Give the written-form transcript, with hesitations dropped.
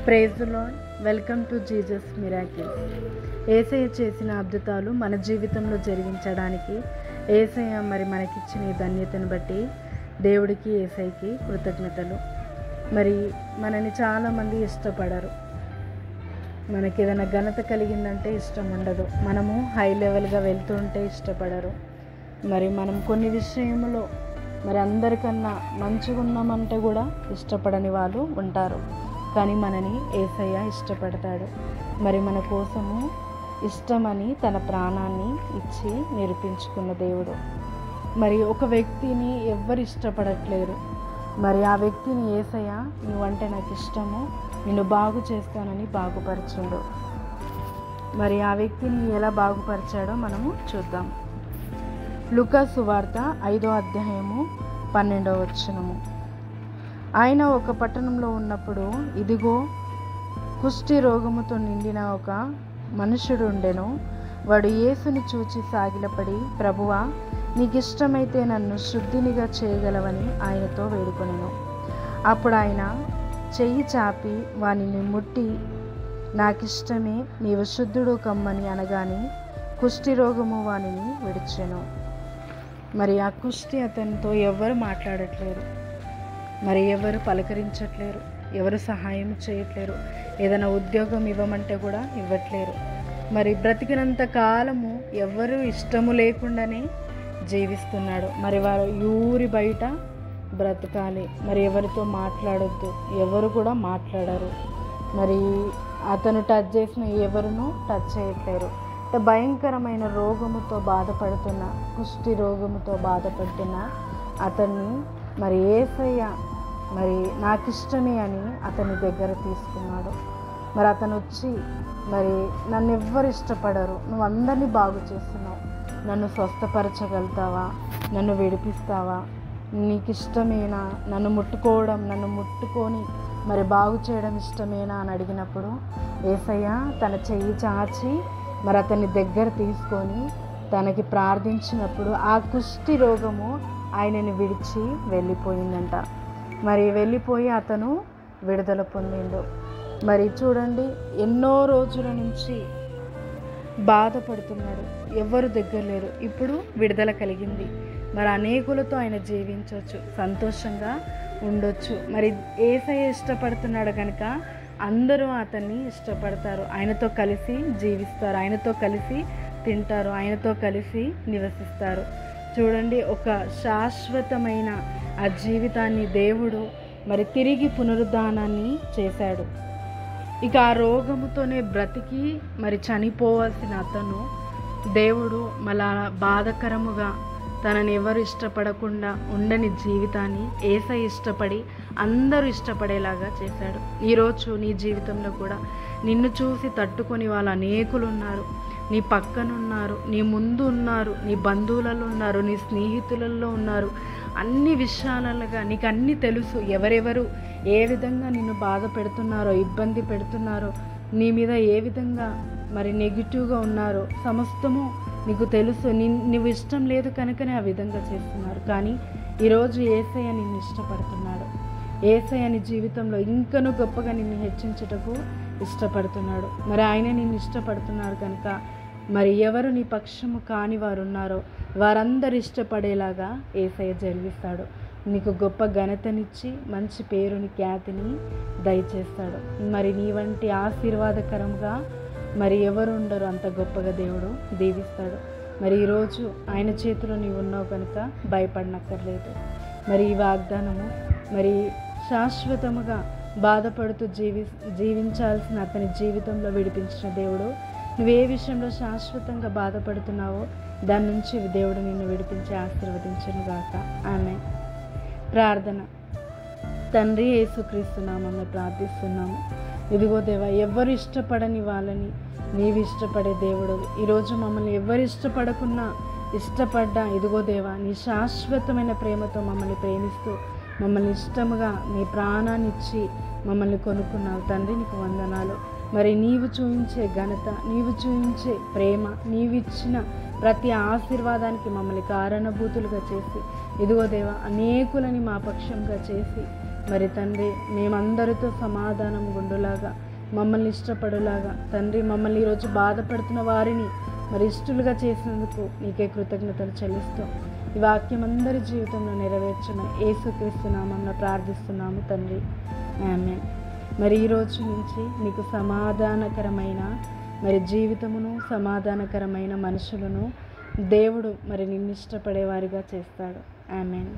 Praise the lord. Welcome to Jesus miracles. యేసయ్య చేసిన అద్భుతాలు మన జీవితంలో జరిగించడానికి యేసయ్య మరి మనకిచ్చిన ఈ ధన్యతను బట్టి దేవుడికి యేసయ్యకి కృతజ్ఞతలు. మరి మనని చాలామంది ఇష్టపడరు. మనకి ఏదైనా ఘనత కలిగిందంటే ఇష్టం ఉండదు. మనము హై లెవెల్గా వెళ్తుంటే ఇష్టపడరు. మరి మనం కొన్ని విషయంలో మరి అందరికన్నా మంచిగా ఉన్నామంటే కూడా ఇష్టపడని వాళ్ళు ఉంటారు. కానీ మనని యేసయ్య ఇష్టపడతాడు. మరి మన కోసము ఇష్టమని తన ప్రాణాన్ని ఇచ్చి నిరూపించుకున్న దేవుడు. మరి ఒక వ్యక్తిని ఎవ్వరు ఇష్టపడట్లేరు. మరి ఆ వ్యక్తిని యేసయ్య నువ్వంటే నాకు ఇష్టము, నిన్ను బాగు చేస్తానని బాగుపరిచాడు. మరి ఆ వ్యక్తిని ఎలా బాగుపరిచాడో మనము చూద్దాం. లూకా సువార్త 5వ అధ్యాయము 12వ వచనము. ఆయన ఒక పట్టణంలో ఉన్నప్పుడు ఇదిగో కుష్టి రోగముతో నిండిన ఒక మనుషుడు ఉండెను. వాడు యేసుని చూచి సాగిలపడి, ప్రభువా, నీకు ఇష్టమైతే నన్ను శుద్ధినిగా చేయగలవని ఆయనతో వేడుకొనెను. అప్పుడు ఆయన చెయ్యి చాపి వానిని ముట్టి, నాకిష్టమే, నీవు శుద్ధుడు కమ్మని అనగానే కుష్టి రోగము వానిని విడిచెను. మరి ఆ కుష్టి అతనితో ఎవరు మాట్లాడట్లేరు. మరి ఎవరు పలకరించట్లేరు, ఎవరు సహాయం చేయట్లేరు. ఏదైనా ఉద్యోగం ఇవ్వమంటే కూడా ఇవ్వట్లేరు. మరి బ్రతికినంత కాలము ఎవరు ఇష్టము లేకుండానే జీవిస్తున్నాడు. మరి వారు ఊరి బయట బ్రతకాలి. మరి ఎవరితో మాట్లాడొద్దు, ఎవరు కూడా మాట్లాడరు. మరి అతను టచ్ చేసిన ఎవరునూ టచ్ చేయట్లేరు. భయంకరమైన రోగముతో బాధపడుతున్న, కుష్టి రోగముతో బాధపడుతున్న అతన్ని మరి యేసయ్య మరి నాకు ఇష్టమే అని అతని దగ్గర తీసుకున్నాడు. మరి అతను వచ్చి, మరి నన్ను ఎవ్వరు ఇష్టపడరు, నువ్వు అందరినీ బాగు చేస్తున్నావు, నన్ను స్వస్థపరచగలుగుతావా, నన్ను విడిపిస్తావా, నీకు ఇష్టమేనా, నన్ను ముట్టుకొని మరి బాగు చేయడం ఇష్టమేనా అని అడిగినప్పుడు యేసయ్య తన చెయ్యి చాచి మరి అతని దగ్గర తీసుకొని తనకి ప్రార్థించినప్పుడు ఆ కుష్టి రోగము ఆయనని విడిచి వెళ్ళిపోయిందంట. మరి వెళ్ళిపోయి అతను విడుదల పొందిండు. మరి చూడండి, ఎన్నో రోజుల నుంచి బాధపడుతున్నాడు, ఎవరు దగ్గర లేరు. ఇప్పుడు విడుదల కలిగింది. మరి అనేకులతో ఆయన జీవించవచ్చు, సంతోషంగా ఉండొచ్చు. మరి యేసయ్య ఇష్టపడుతున్నాడు కనుక అందరూ అతన్ని ఇష్టపడతారు. ఆయనతో కలిసి జీవిస్తారు, ఆయనతో కలిసి తింటారు, ఆయనతో కలిసి నివసిస్తారు. చూడండి, ఒక శాశ్వతమైన ఆ జీవితాన్ని దేవుడు మరి తిరిగి పునరుద్ధానాన్ని చేశాడు. ఇక ఆ రోగముతోనే బ్రతికి మరి చనిపోవాల్సిన అతను దేవుడు మళ్ళా బాధకరముగా తనని ఎవరు ఇష్టపడకుండా ఉండని జీవితాన్ని యేసయ్య ఇష్టపడి అందరూ ఇష్టపడేలాగా చేశాడు. ఈరోజు నీ జీవితంలో కూడా నిన్ను చూసి తట్టుకొని వాళ్ళు అనేకులు ఉన్నారు. నీ పక్కనున్నారు, నీ ముందు ఉన్నారు, నీ బంధువులలో ఉన్నారు, నీ స్నేహితులలో ఉన్నారు. అన్ని విషయాలుగా నీకు అన్నీ తెలుసు. ఎవరెవరు ఏ విధంగా నిన్ను బాధ పెడుతున్నారో, ఇబ్బంది పెడుతున్నారో, నీ మీద ఏ విధంగా మరి నెగిటివ్గా ఉన్నారో సమస్తము నీకు తెలుసు. నువ్వు ఇష్టం లేదు కనుకనే ఆ విధంగా చేస్తున్నారు. కానీ ఈరోజు యేసయ్య నిన్ను ఇష్టపడుతున్నాడు. యేసయ్య నీ జీవితంలో ఇంకనూ గొప్పగా నిన్ను హెచ్చించుటకు ఇష్టపడుతున్నాడు. మరి ఆయన నిన్ను ఇష్టపడుతున్నారు కనుక మరి ఎవరు నీ పక్షము కాని వారు ఉన్నారో వారందరూ ఇష్టపడేలాగా యేసయ్య జరిగిస్తాడు. నీకు గొప్ప ఘనతనిచ్చి మంచి పేరుని, ఖ్యాతిని దయచేస్తాడు. మరి నీ వంటి ఆశీర్వాదకరంగా మరి ఎవరు ఉండరు, అంత గొప్పగా దేవుడు దీవిస్తాడు. మరి ఈరోజు ఆయన చేతిలో నీవు ఉన్నావు కనుక భయపడనక్కర్లేదు. మరి ఈ వాగ్దానము మరి శాశ్వతముగా బాధపడుతూ జీవించాల్సిన అతని జీవితంలో విడిపించిన దేవుడు. నువ్వే విషయంలో శాశ్వతంగా బాధపడుతున్నావో దాని నుంచి దేవుడు నిన్ను విడిపించి ఆశీర్వదించును గాక. ఆమె ప్రార్థన. తండ్రి, యేసుక్రీస్తు నామమున ప్రార్థిస్తున్నాము. ఇదిగో దేవా, ఎవరు ఇష్టపడని వాళ్ళని నీవు ఇష్టపడే దేవుడు. ఈరోజు మమ్మల్ని ఎవరు ఇష్టపడకున్నా ఇష్టపడ్డా ఇదిగో దేవా, నీ శాశ్వతమైన ప్రేమతో మమ్మల్ని ప్రేమిస్తూ మమ్మల్ని ఇష్టముగా నీ ప్రాణాన్ని ఇచ్చి మమ్మల్ని కొనుక్కున్నావు. తండ్రి, నీకు వందనాలు. మరి నీవు చూపించే ఘనత, నీవు చూపించే ప్రేమ, నీవు ఇచ్చిన ప్రతి ఆశీర్వాదానికి మమ్మల్ని కారణభూతులుగా చేసి ఇదిగో దేవా, అనేకులని మా పక్షంగా చేసి మరి తండ్రి మేమందరితో సమాధానం గుండులాగా మమ్మల్ని ఇష్టపడులాగా తండ్రి మమ్మల్ని ఈరోజు బాధపడుతున్న వారిని మరి ఇష్టలుగా చేసినందుకు నీకే కృతజ్ఞతలు చెల్లిస్తూ ఈ వాక్యం అందరి జీవితంలో నెరవేర్చమని యేసుక్రీస్తు నామమున ప్రార్థిస్తున్నాము తండ్రి, ఆమేన్. మరి ఈరోజు నుంచి నీకు సమాధానకరమైన మరి జీవితమును సమాధానకరమైన మనుషులను దేవుడు మరి నిన్ను ఇష్టపడేవారిగా చేస్తాడు. ఆమేన్.